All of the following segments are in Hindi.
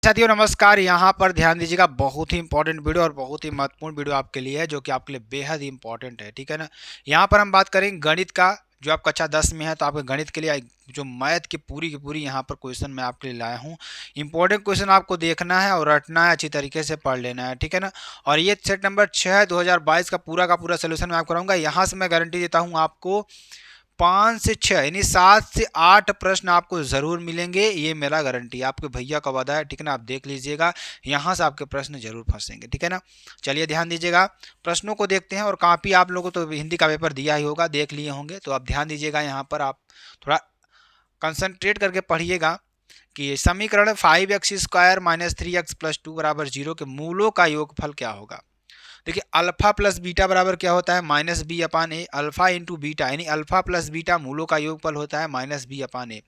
साथियों नमस्कार। यहाँ पर ध्यान दीजिएगा, बहुत ही इंपॉर्टेंट वीडियो और बहुत ही महत्वपूर्ण वीडियो आपके लिए है, जो कि आपके लिए बेहद ही इंपॉर्टेंट है। ठीक है ना। यहाँ पर हम बात करेंगे गणित का। जो आप कक्षा 10 में है तो आपके गणित के लिए जो मैथ की पूरी यहाँ पर क्वेश्चन मैं आपके लिए लाया हूँ। इंपॉर्टेंट क्वेश्चन आपको देखना है और रटना है, अच्छी तरीके से पढ़ लेना है। ठीक है ना। और ये सेट नंबर 6 है, 2022 का पूरा सोल्यूशन मैं आपको कराऊंगा। यहाँ से मैं गारंटी देता हूँ आपको 5 से 6 यानी 7 से 8 प्रश्न आपको जरूर मिलेंगे। ये मेरा गारंटी है, आपके भैया का वादा है। ठीक है ना। आप देख लीजिएगा, यहाँ से आपके प्रश्न जरूर फंसेंगे। ठीक है ना। चलिए ध्यान दीजिएगा, प्रश्नों को देखते हैं। और कापी आप लोगों को तो हिंदी का पेपर दिया ही होगा, देख लिए होंगे। तो आप ध्यान दीजिएगा, यहाँ पर आप थोड़ा कंसंट्रेट करके पढ़िएगा कि समीकरण 5x² - 3x+2 = 0 के मूलों का योगफल क्या होगा। देखिए, अल्फा प्लस बीटा बराबर क्या होता है, -b/a। अल्फा इंटू बीटा यानी अल्फा प्लस बीटा मूलों का योगफल होता है -b/a।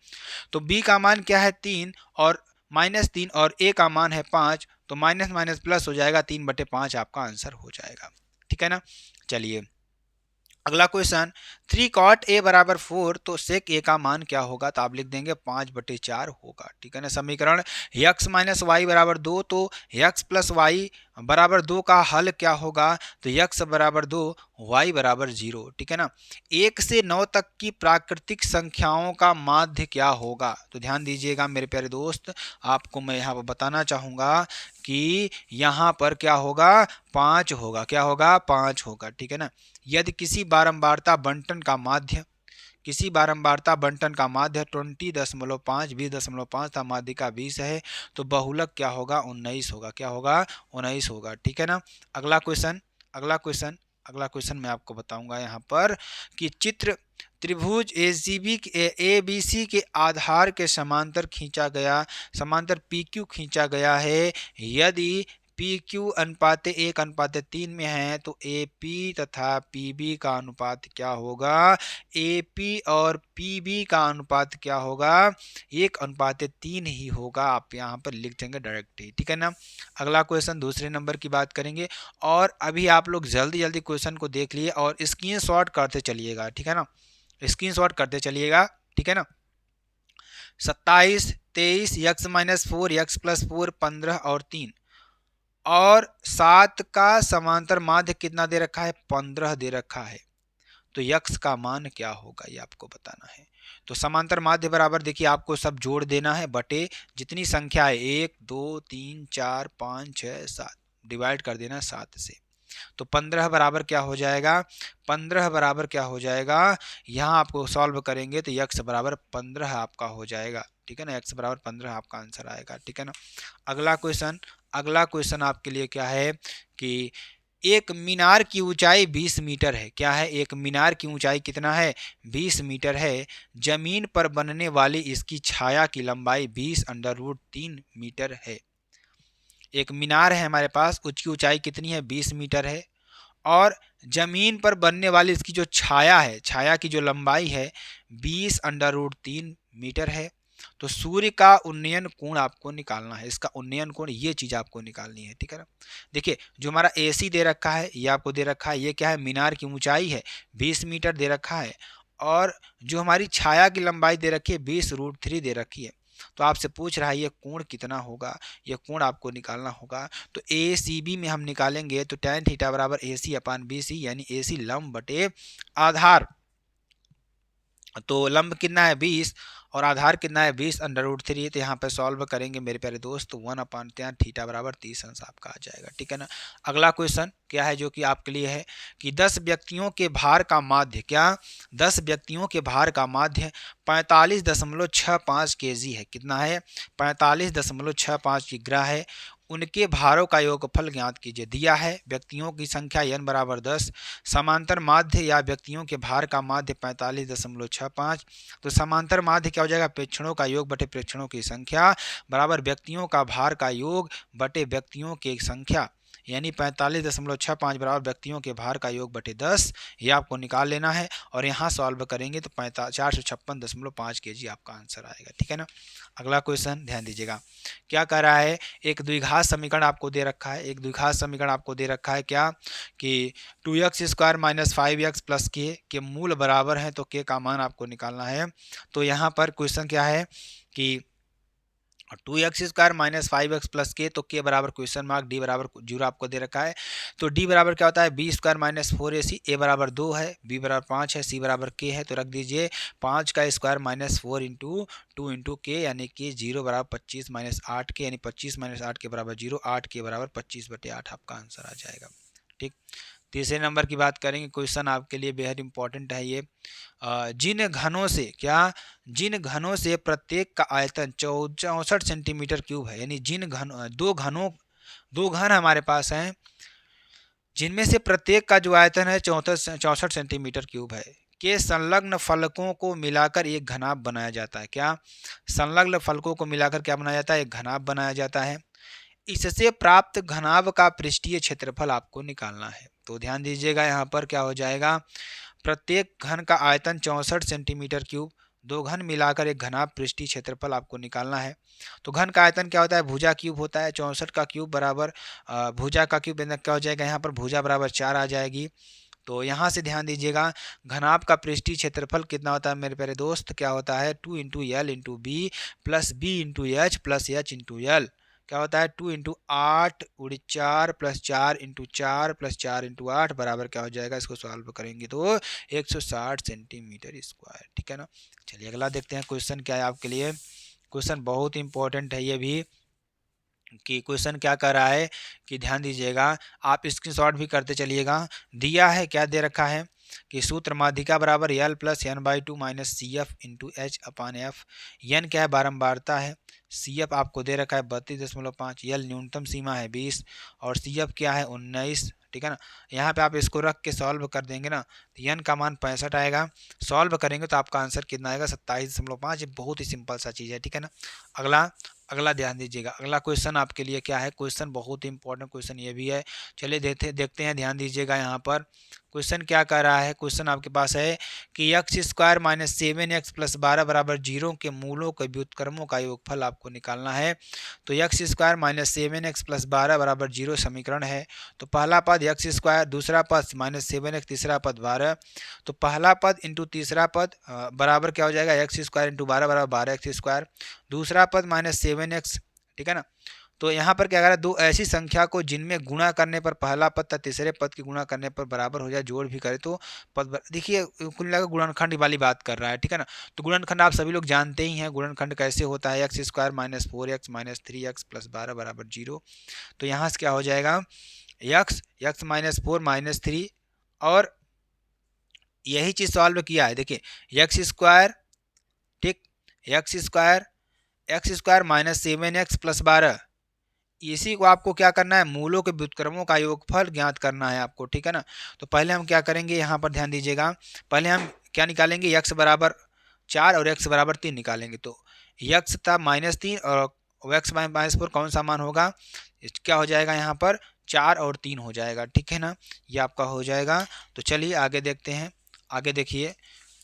तो b का मान क्या है, 3 और -3, और a का मान है 5। तो माइनस माइनस प्लस हो जाएगा, 3/5 आपका आंसर हो जाएगा। ठीक है ना। चलिए अगला क्वेश्चन, 3 cot a = 4, तो sec a का मान क्या होगा। तो आप लिख देंगे 5/4 होगा। ठीक है ना। समीकरण x - y = 2, तो x + y = 2 का हल क्या होगा। तो x = 2, y = 0। ठीक है ना। 1 से 9 तक की प्राकृतिक संख्याओं का माध्य क्या होगा। तो ध्यान दीजिएगा मेरे प्यारे दोस्त, आपको मैं यहाँ पर बताना चाहूँगा कि यहाँ पर क्या होगा, 5 होगा। क्या होगा, 5 होगा। ठीक है ना। यदि किसी बारंबारता बंटन का माध्य 20.5 20.5 था, माध्य का 20 है, तो बहुलक क्या होगा, 19 होगा। क्या होगा, 19 होगा। ठीक है ना। अगला क्वेश्चन अगला क्वेश्चन मैं आपको बताऊंगा यहाँ पर कि चित्र त्रिभुज ए बी सी के आधार के समांतर पी क्यू खींचा गया है। यदि पी क्यू अनुपात 1:3 में है, तो ए पी तथा पी बी का अनुपात क्या होगा। ए पी और पी बी का अनुपात क्या होगा, 1:3 ही होगा। आप यहाँ पर लिख देंगे डायरेक्ट ही। ठीक है ना। अगला क्वेश्चन दूसरे नंबर की बात करेंगे, और अभी आप लोग जल्दी जल्दी क्वेश्चन को देख लिए और स्क्रीनशॉट करते चलिएगा। ठीक है ना। स्क्रीनशॉट करते चलिएगा। ठीक है ना। 27, 23, x - 4, x+4, 15 और 3 और 7 का समांतर माध्य कितना दे रखा है, 15 दे रखा है। तो यक्स का मान क्या होगा, ये आपको बताना है। तो समांतर माध्य बराबर, देखिए आपको सब जोड़ देना है बटे जितनी संख्या है 1 2 3 4 5 6 7, डिवाइड कर देना 7 से। तो 15 बराबर क्या हो जाएगा, 15 बराबर क्या हो जाएगा, यहाँ आपको सॉल्व करेंगे तो यक्स बराबर 15 आपका हो जाएगा। ठीक है ना। एक्स बराबर 15 आपका आंसर आएगा। ठीक है ना। अगला क्वेश्चन आपके लिए क्या है कि एक मीनार की ऊंचाई 20 मीटर है। क्या है, एक मीनार की ऊंचाई कितना है, 20 मीटर है। जमीन पर बनने वाली इसकी छाया की लंबाई 20√3 मीटर है। एक मीनार है हमारे पास, उसकी ऊंचाई कितनी है, 20 मीटर है। और जमीन पर बनने वाली इसकी जो छाया है, छाया की जो लंबाई है 20√3 मीटर है। तो सूर्य का उन्नयन कोण आपको निकालना है, इसका उन्नयन कोण, ये चीज आपको निकालनी है। ठीक है ना। देखिए जो हमारा एसी दे रखा है, ये आपको दे रखा है, ये क्या है, मीनार की ऊंचाई है 20 मीटर दे रखा है। और जो हमारी छाया की लंबाई दे रखी है 20√3 दे रखी है। तो आपसे पूछ रहा है ये कोण कितना होगा, ये कोण आपको निकालना होगा। तो ए सी बी में हम निकालेंगे तो tan थीटा बराबर ए सी अपान बी सी, यानी ए सी लंब बटे आधार। तो लंब कितना है 20 और आधार कितना है 20√3। तो यहाँ पे सॉल्व करेंगे मेरे प्यारे दोस्त, तो 1/tan थीटा बराबर 30 अंश आपका आ जाएगा। ठीक है ना। अगला क्वेश्चन क्या है जो कि आपके लिए है कि 10 व्यक्तियों के भार का माध्य, क्या 10 व्यक्तियों के भार का माध्य 45.65 kg है। कितना है, 45.65 किग्रा है। उनके भारों का योगफल ज्ञात कीजिए। दिया है व्यक्तियों की संख्या n बराबर 10, समांतर माध्य या व्यक्तियों के भार का माध्य 45.65। तो समांतर माध्य क्या हो जाएगा, प्रेक्षणों का योग बटे प्रेक्षणों की संख्या बराबर व्यक्तियों का भार का योग बटे व्यक्तियों की संख्या, यानी 45.65 बराबर व्यक्तियों के भार का योग बटे 10। ये आपको निकाल लेना है और यहाँ सॉल्व करेंगे तो 456.5 kg आपका आंसर आएगा। ठीक है ना। अगला क्वेश्चन ध्यान दीजिएगा, क्या कह रहा है, एक द्विघात समीकरण आपको दे रखा है। एक द्विघात समीकरण आपको दे रखा है क्या कि 2x² - 5x + k के मूल बराबर हैं, तो k का मान आपको निकालना है। तो यहाँ पर क्वेश्चन क्या है कि और 2x² माइनस 5x प्लस के, तो के बराबर क्वेश्चन मार्क, डी बराबर 0 आपको दे रखा है। तो डी बराबर क्या होता है b² माइनस 4ac, ए बराबर 2 है, बी बराबर 5 है, सी बराबर के है, तो रख दीजिए 5 का स्क्वायर माइनस 4 इंटू 2 इंटू के, यानी कि 0 बराबर 25 माइनस 8 के, यानी 25 माइनस 8 के बराबर 0, 8 के बराबर 25/8 आपका आंसर आ जाएगा। ठीक, तीसरे नंबर की बात करेंगे, क्वेश्चन आपके लिए बेहद इंपॉर्टेंट है ये। जिन घनों से जिन घनों से प्रत्येक का आयतन 64 सेंटीमीटर क्यूब है, यानी जिन दो घन हमारे पास हैं जिनमें से प्रत्येक का जो आयतन है 64 सेंटीमीटर क्यूब है, के संलग्न फलकों को मिलाकर एक घनाभ बनाया जाता है। क्या संलग्न फलकों को मिलाकर क्या बनाया जाता है? एक घनाभ बनाया जाता है। इससे प्राप्त घनाभ का पृष्ठीय क्षेत्रफल आपको निकालना है। तो ध्यान दीजिएगा, यहाँ पर क्या हो जाएगा, प्रत्येक घन का आयतन 64 सेंटीमीटर क्यूब, दो घन मिलाकर एक घनाभ पृष्ठीय क्षेत्रफल आपको निकालना है। तो घन का आयतन क्या होता है? भुजा क्यूब होता है। 64 का क्यूब बराबर भुजा का क्यूब क्या हो जाएगा? यहाँ पर भुजा बराबर 4 आ जाएगी। तो यहाँ से ध्यान दीजिएगा, घनाभ का पृष्ठीय क्षेत्रफल कितना होता है मेरे प्यारे दोस्त? क्या होता है? 2 into L into B plus B into H plus H into L. क्या होता है? 2 into 8 × 4 plus 4 into 4 plus 4 into 8 बराबर क्या हो जाएगा? इसको सॉल्व करेंगे तो 160 सेंटीमीटर स्क्वायर। ठीक है ना। चलिए अगला देखते हैं क्वेश्चन क्या है आपके लिए। क्वेश्चन बहुत इंपॉर्टेंट है ये भी, कि क्वेश्चन क्या कर रहा है कि ध्यान दीजिएगा, आप स्क्रीनशॉट भी करते चलिएगा। दिया है, क्या दे रखा है कि सूत्र माध्यिका बराबर L plus n/2 minus C F into H upon F. N क्या है? बारंबारता है। सी एफ आपको दे रखा है 32.5, एल न्यूनतम सीमा है 20, और सी एफ क्या है? 19। ठीक है ना। यहाँ पे आप इसको रख के सॉल्व कर देंगे ना, तो एन का मान 65 आएगा। सॉल्व करेंगे तो आपका आंसर कितना आएगा? 27.5। ये बहुत ही सिंपल सा चीज़ है। ठीक है ना। अगला ध्यान दीजिएगा, अगला क्वेश्चन आपके लिए क्या है? क्वेश्चन बहुत ही इंपॉर्टेंट क्वेश्चन ये भी है। चलिए देखते हैं, ध्यान दीजिएगा। यहाँ पर क्वेश्चन क्या कर रहा है? क्वेश्चन आपके पास है कि x² माइनस 7x प्लस 12 बराबर 0 के मूलों के व्युत्क्रमों का योगफल आपको निकालना है। तो x² माइनस 7x प्लस 12 बराबर 0 समीकरण है। तो पहला पद x², दूसरा पद माइनस 7x, तीसरा पद 12। तो पहला पद इंटू तीसरा पद बराबर क्या हो जाएगा? x² इंटू 12 बराबर 12x²। दूसरा पद माइनस 7x। ठीक है ना। तो यहाँ पर क्या करा, दो ऐसी संख्या को जिनमें गुणा करने पर पहला पद तथा तीसरे पद के गुणा करने पर बराबर हो जाए, जोड़ भी करे तो पद देखिए कुल मिलाकर गुणनखंड वाली बात कर रहा है। ठीक है ना। तो गुणनखंड आप सभी लोग जानते ही हैं, गुणनखंड कैसे होता है? x² minus 4x minus 3x plus 12 बराबर 0। तो यहाँ से क्या हो जाएगा? x माइनस 4 माइनस 3, और यही चीज़ सॉल्व किया है। देखिए x², ठीक, x² माइनस 7x प्लस 12, इसी को आपको क्या करना है? मूलों के व्युत्क्रमों का योगफल ज्ञात करना है आपको। ठीक है ना। तो पहले हम क्या करेंगे, यहाँ पर ध्यान दीजिएगा, पहले हम क्या निकालेंगे? x बराबर 4 और x बराबर 3 निकालेंगे। तो x था -3 और x माइनस 4 कौन सा मान होगा? क्या हो जाएगा? यहाँ पर 4 और 3 हो जाएगा। ठीक है ना। ये आपका हो जाएगा। तो चलिए आगे देखते हैं।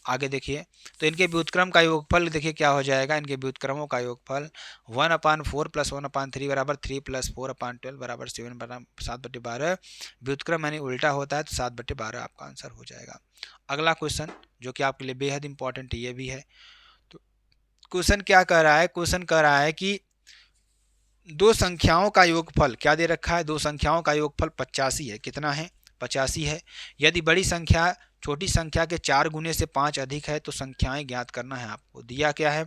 आगे देखिए, तो इनके व्युत्क्रम का योगफल देखिए क्या हो जाएगा। इनके व्युत्क्रमों का योगफल 1/4 प्लस 1/3 बराबर 3 प्लस 4/12 बराबर 7/12। व्युत्क्रम यानी उल्टा होता है, तो 7/12 आपका आंसर हो जाएगा। अगला क्वेश्चन जो कि आपके लिए बेहद इंपॉर्टेंट ये भी है। तो क्वेश्चन क्या कह रहा है? क्वेश्चन कह रहा है कि दो संख्याओं का योगफल क्या दे रखा है? दो संख्याओं का योगफल 85 है। कितना है? 85 है। यदि बड़ी संख्या छोटी संख्या के 4 गुने से 5 अधिक है तो संख्याएं ज्ञात करना है आपको। दिया क्या है?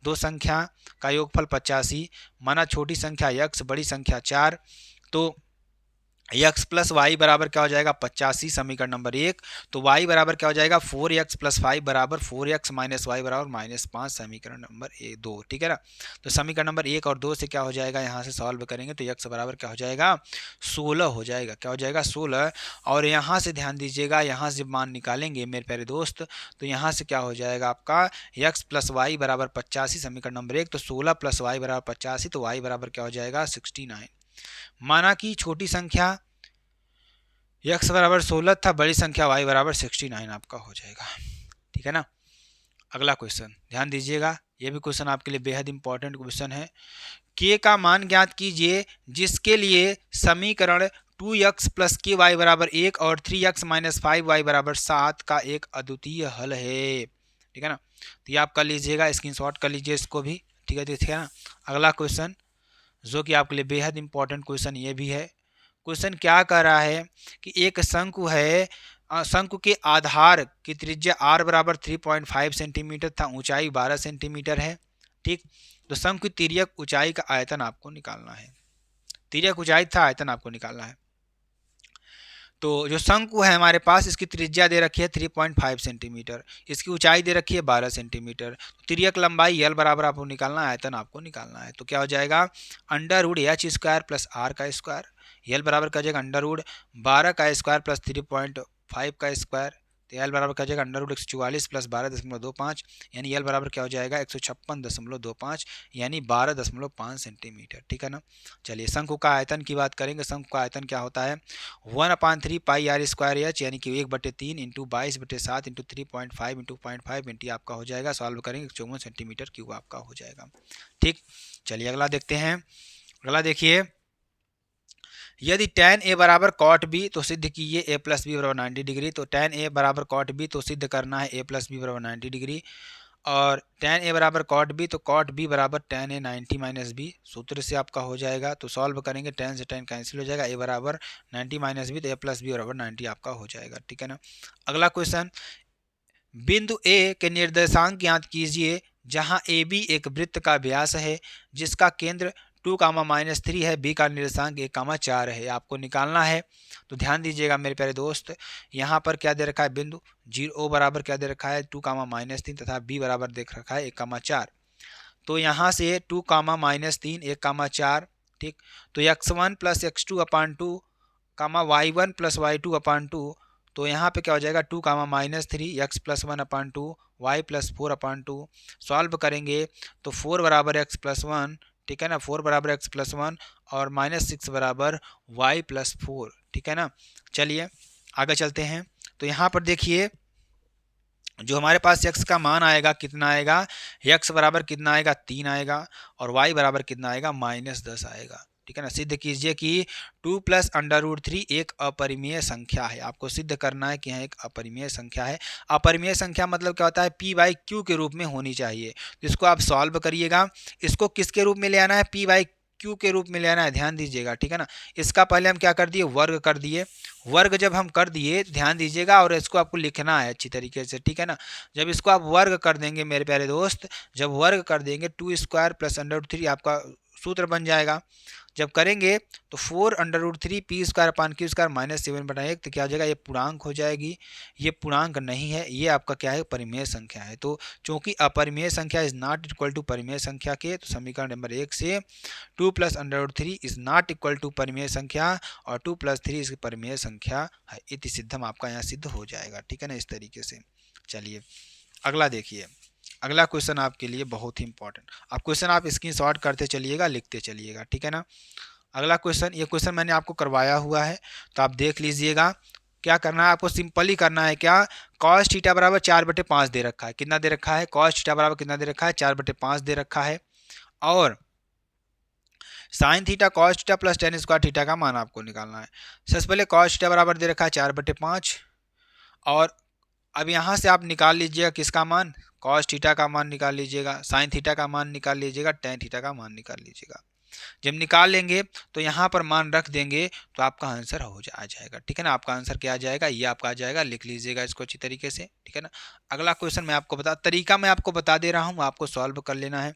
दो संख्या का योगफल 85, माना छोटी संख्या x, बड़ी संख्या 4। तो x प्लस वाई बराबर क्या हो जाएगा? 85, समीकरण नंबर 1। तो y बराबर क्या हो जाएगा? 4x प्लस 5 बराबर 4x माइनस वाई बराबर -5, समीकरण नंबर 2। ठीक है ना। तो समीकरण नंबर 1 और 2 से क्या हो जाएगा? यहाँ से सॉल्व करेंगे तो x बराबर क्या हो जाएगा? 16 हो जाएगा। क्या हो जाएगा? 16। और यहाँ से ध्यान दीजिएगा, यहाँ से मान निकालेंगे मेरे प्यारे दोस्त, तो यहाँ से क्या हो जाएगा आपका? x प्लस वाई बराबर 85, समीकरण नंबर 1। तो 16 प्लस वाई बराबर 85, तो y बराबर क्या हो जाएगा? 69। माना कि छोटी संख्या x बराबर 16 था, बड़ी संख्या y बराबर 69 आपका हो जाएगा। ठीक है ना। अगला क्वेश्चन ध्यान दीजिएगा, यह भी क्वेश्चन आपके लिए बेहद इंपॉर्टेंट क्वेश्चन है। k का मान ज्ञात कीजिए जिसके लिए समीकरण 2x प्लस के वाई बराबर 1 और 3x माइनस 5y बराबर 7 का एक अद्वितीय हल है। ठीक है ना। तो ये आप कर लीजिएगा, स्क्रीनशॉट कर लीजिए इसको भी। ठीक है ना। अगला क्वेश्चन जो कि आपके लिए बेहद इंपॉर्टेंट क्वेश्चन ये भी है। क्वेश्चन क्या कह रहा है कि एक शंकु है, शंकु के आधार की त्रिज्या r बराबर 3.5 सेंटीमीटर था, ऊंचाई 12 सेंटीमीटर है। ठीक, तो शंकु की तिर्यक ऊंचाई का आयतन आपको निकालना है। तिर्यक ऊंचाई था, आयतन आपको निकालना है। तो जो शंकु है हमारे पास, इसकी त्रिज्या दे रखी है 3.5 सेंटीमीटर, इसकी ऊंचाई दे रखी है 12 सेंटीमीटर। तो तिर्यक लंबाई यल बराबर आपको निकालना है, आयतन आपको निकालना है। तो क्या हो जाएगा, under root H square plus R का स्क्वायर, यल बराबर का जाएगा अंडर रूड 12 का स्क्वायर प्लस 3.5 का स्क्वायर, तो यल बराबर का जाएगा अंडर रूड 144 प्लस 12.25, यानी यल बराबर क्या हो जाएगा 156.25, यानी 12.5 सेंटीमीटर। ठीक है ना। चलिए शंकु का आयतन की बात करेंगे। शंकु का आयतन क्या होता है, 1/3 पाई आर स्क्वायर एच, यानी कि 1/3 इंटू 22/7 इंटू 3.5 इंटू 0.5 इंटू आपका हो जाएगा, सॉल्व करेंगे 54 सेंटीमीटर क्यूब आपका हो जाएगा। ठीक, चलिए अगला देखते हैं। अगला देखिए, यदि tan a बराबर cot b तो सिद्ध कीजिए a प्लस बी बराबर 90 डिग्री। तो tan a बराबर cot b तो सिद्ध करना है a प्लस बी बराबर 90 डिग्री, और tan a बराबर cot b तो cot b बराबर tan a 90 माइनस बी, सूत्र से आपका हो जाएगा। तो सॉल्व करेंगे, tan से tan कैंसिल हो जाएगा, a बराबर 90 माइनस बी, तो a प्लस बी बराबर 90 आपका हो जाएगा। ठीक है ना। अगला क्वेश्चन, बिंदु a के निर्देशांक ज्ञात कीजिए जहां ए बी एक वृत्त का व्यास है जिसका केंद्र 2, -3 है, बी का निर्देशांक 1, 4 है, आपको निकालना है। तो ध्यान दीजिएगा मेरे प्यारे दोस्त, यहाँ पर क्या दे रखा है, बिंदु 0 बराबर क्या दे रखा है 2, -3 तथा बी बराबर देख रखा है 1, 4। तो यहाँ से 2, -3 1, 4, ठीक, तो x1 प्लस x2 अपान 2 y1 प्लस y2 अपान 2, तो यहाँ पे क्या हो जाएगा 2, -3 x प्लस 1 अपान 2 y प्लस 4 अपान 2। सॉल्व करेंगे तो 4 बराबर x प्लस 1, ठीक है ना, 4 बराबर x प्लस 1 और -6 बराबर y प्लस 4। ठीक है ना। चलिए आगे चलते हैं। तो यहाँ पर देखिए जो हमारे पास x का मान आएगा कितना आएगा, x बराबर कितना आएगा 3 आएगा, और y बराबर कितना आएगा -10 आएगा। ठीक है ना। सिद्ध कीजिए कि 2 प्लस अंडर रूट 3 एक अपरिमेय संख्या है। आपको सिद्ध करना है कि यहाँ एक अपरिमेय संख्या है। अपरिमेय संख्या मतलब क्या होता है, p बाई क्यू के रूप में होनी चाहिए। तो इसको आप सॉल्व करिएगा, इसको किसके रूप में ले आना है, p बाई क्यू के रूप में ले आना है, ध्यान दीजिएगा। ठीक है ना। इसका पहले हम क्या कर दिए, वर्ग कर दिए। वर्ग जब हम कर दिए, ध्यान दीजिएगा, और इसको आपको लिखना है अच्छी तरीके से। ठीक है ना। जब इसको आप वर्ग कर देंगे मेरे प्यारे दोस्त, जब वर्ग कर देंगे 2 स्क्वायर प्लस अंडर रूट 3 आपका सूत्र बन जाएगा। जब करेंगे तो 4 under root 3 P square upon Q square -7/1, तो क्या हो जाएगा, ये पूर्णांक हो जाएगी। ये पूर्णांक नहीं है, ये आपका क्या है, परिमेय संख्या है। तो चूंकि अपरिमेय संख्या इज नॉट इक्वल टू परिमेय संख्या के, तो समीकरण नंबर 1 से 2 plus under root 3 is not equal to परिमेय संख्या, और 2 प्लस 3 इसकी परिमेय संख्या है। इति सिद्धम आपका यहाँ सिद्ध हो जाएगा। ठीक है ना, इस तरीके से। चलिए अगला देखिए। अगला क्वेश्चन आपके लिए बहुत ही इंपॉर्टेंट, आप क्वेश्चन आप स्क्रीनशॉट करते चलिएगा, लिखते चलिएगा। ठीक है ना। अगला क्वेश्चन, ये क्वेश्चन मैंने आपको करवाया हुआ है, तो आप देख लीजिएगा। क्या करना है आपको, सिंपल ही करना है। क्या, कॉस थीटा बराबर 4/5 दे रखा है। कितना दे रखा है, कॉस थीटा बराबर कितना दे रखा है, 4/5 दे रखा है। और sine theta cos theta plus ten square theta का मान आपको निकालना है। सबसे पहले कॉस थीटा बराबर दे रखा है 4/5, और अब यहाँ से आप निकाल लीजिएगा किसका मान, कॉस थीटा का मान निकाल लीजिएगा, साइन थीटा का मान निकाल लीजिएगा, टेन थीटा का मान निकाल लीजिएगा। जब निकाल लेंगे तो यहाँ पर मान रख देंगे, तो आपका आंसर आ जाएगा। ठीक है ना। आपका आंसर क्या आ जाएगा, ये आपका आ जाएगा। लिख लीजिएगा इसको अच्छी तरीके से। ठीक है ना। अगला क्वेश्चन मैं आपको तरीका मैं आपको बता दे रहा हूँ, आपको सॉल्व कर लेना है।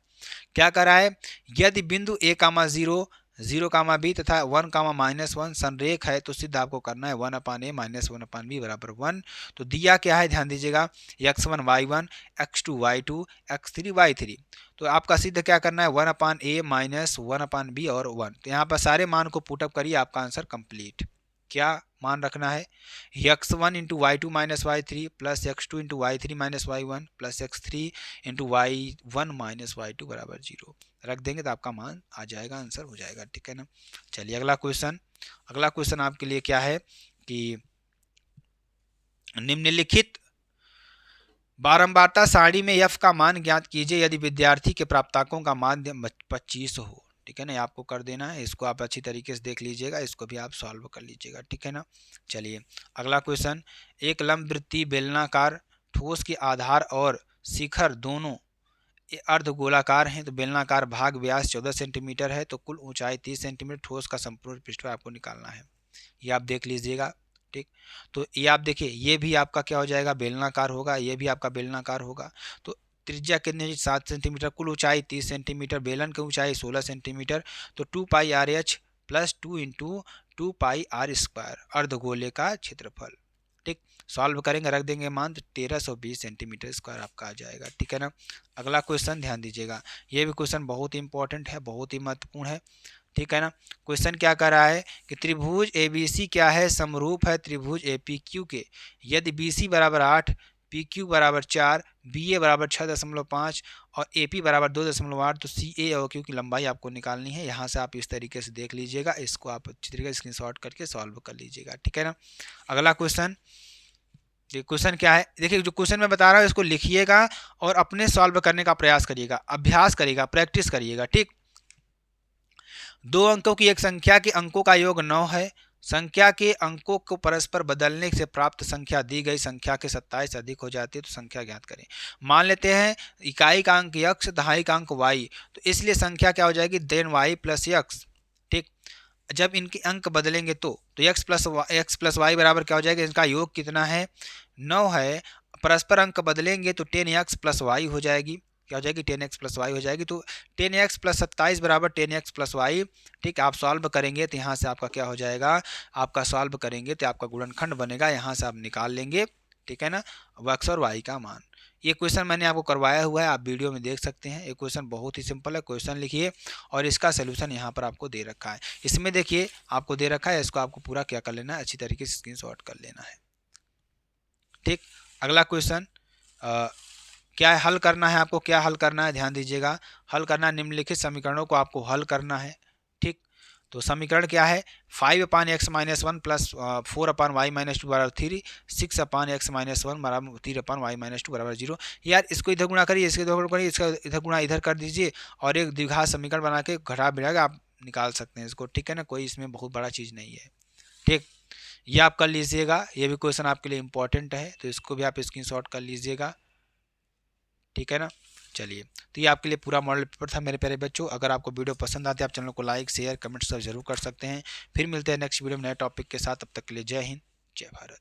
क्या कर रहा है, यदि बिंदु a, 0, 0, b तथा 1, -1 संरेख है, तो सिद्ध आपको करना है 1/a -1/b बराबर 1। तो दिया क्या है, ध्यान दीजिएगा, x1 y1, x2 y2, x3 y3। तो आपका सिद्ध क्या करना है, 1/a -1/b और 1। तो यहाँ पर सारे मान को पुटअप करिए, आपका आंसर कंप्लीट। क्या मान रखना है, x1 into y2 minus y3 plus x2 into y3 minus y1 plus x3 into y1 minus y2 बराबर 0 रख देंगे, तो आपका मान आ जाएगा, आंसर हो जाएगा। ठीक है ना। चलिए अगला क्वेश्चन। अगला क्वेश्चन आपके लिए क्या है कि निम्नलिखित बारंबारता सारणी में f का मान ज्ञात कीजिए यदि विद्यार्थी के प्राप्तांकों का मान 25 हो। ठीक है ना, आपको कर देना है। इसको आप अच्छी तरीके से देख लीजिएगा, इसको भी आप सॉल्व कर लीजिएगा। ठीक है ना। चलिए अगला क्वेश्चन, एक लंबवृत्तीय बेलनाकार ठोस के आधार और शिखर दोनों ये अर्धगोलाकार हैं तो बेलनाकार भाग व्यास 14 सेंटीमीटर है तो कुल ऊंचाई 30 सेंटीमीटर, ठोस का संपूर्ण पृष्ठभाग आपको निकालना है। ये आप देख लीजिएगा। ठीक, तो ये आप देखिए, ये भी आपका क्या हो जाएगा, बेलनाकार होगा, ये भी आपका बेलनाकार होगा। तो त्रिज्या कितनी, 7 सेंटीमीटर, कुल ऊंचाई 30 सेंटीमीटर, बेलन की ऊंचाई 16 सेंटीमीटर, तो 2πRh प्लस 2 इंटू 2πr², अर्धगोले का क्षेत्रफल। ठीक, सॉल्व करेंगे, रख देंगे मान, तो 1320 सेंटीमीटर स्क्वायर आपका आ जाएगा। ठीक है ना। अगला क्वेश्चन ध्यान दीजिएगा, ये भी क्वेश्चन बहुत इंपॉर्टेंट है, बहुत ही महत्वपूर्ण है। ठीक है ना। क्वेश्चन क्या कर रहा है कि त्रिभुज ABC क्या है, समरूप है त्रिभुज APQ के, यदि BC बराबर 8, PQ बराबर 4, BA बराबर 6.5 और AP बराबर 2.8, तो CA और Q की लंबाई आपको निकालनी है। यहाँ से आप इस तरीके से देख लीजिएगा, इसको आप अच्छी तरीके से स्क्रीनशॉट करके सॉल्व कर लीजिएगा। ठीक है ना। अगला क्वेश्चन, क्वेश्चन क्या है, देखिए जो क्वेश्चन मैं बता रहा हूँ इसको लिखिएगा और अपने सॉल्व करने का प्रयास करिएगा, अभ्यास करिएगा, प्रैक्टिस करिएगा। ठीक, 2 अंकों की एक संख्या के अंकों का योग 9 है। संख्या के अंकों को परस्पर बदलने से प्राप्त संख्या दी गई संख्या के 27 से अधिक हो जाती है, तो संख्या ज्ञात करें। मान लेते हैं इकाई का अंक x, दहाई का अंक y, तो इसलिए संख्या क्या हो जाएगी, देन y प्लस x। ठीक, जब इनके अंक बदलेंगे तो x प्लस वाई बराबर क्या हो जाएगा, इनका योग कितना है, 9 है, परस्पर अंक बदलेंगे तो 10x प्लस वाई हो जाएगी, क्या हो जाएगी, 10x प्लस वाई हो जाएगी। तो 10x प्लस 27 बराबर 10x प्लस वाई। ठीक, आप सॉल्व करेंगे तो यहाँ से आपका क्या हो जाएगा, आपका सॉल्व करेंगे तो आपका गुणनखंड बनेगा, यहाँ से आप निकाल लेंगे। ठीक है ना, x और y का मान। ये क्वेश्चन मैंने आपको करवाया हुआ है, आप वीडियो में देख सकते हैं। ये क्वेश्चन बहुत ही सिंपल है, क्वेश्चन लिखिए और इसका सोल्यूशन यहाँ पर आपको दे रखा है। इसमें देखिए आपको दे रखा है, इसको आपको पूरा क्या कर लेना है, अच्छी तरीके से स्क्रीनशॉट कर लेना है। ठीक, अगला क्वेश्चन क्या है, हल करना है आपको, क्या हल करना है, ध्यान दीजिएगा। हल करना है, निम्नलिखित समीकरणों को आपको हल करना है। ठीक, तो समीकरण क्या है, 5/x-1 प्लस 4/y-2 बराबर 3, 6/x-1 बराबर 3/y-2 बराबर 0। यार इसको इधर गुणा करिए, इसके इधर गुणा करिए, इसका इधर गुणा इधर कर दीजिए और एक द्विघात समीकरण बना के घटा बढ़ा के आप निकाल सकते हैं इसको। ठीक है ना, कोई इसमें बहुत बड़ा चीज़ नहीं है। ठीक, ये आप कर लीजिएगा, ये भी क्वेश्चन आपके लिए इंपॉर्टेंट है, तो इसको भी आप स्क्रीनशॉट कर लीजिएगा। ठीक है ना। चलिए, तो ये आपके लिए पूरा मॉडल पेपर था मेरे प्यारे बच्चों। अगर आपको वीडियो पसंद आती है, आप चैनल को लाइक, शेयर, कमेंट सब जरूर कर सकते हैं। फिर मिलते हैं नेक्स्ट वीडियो में नए टॉपिक के साथ, तब तक के लिए जय हिंद, जय भारत।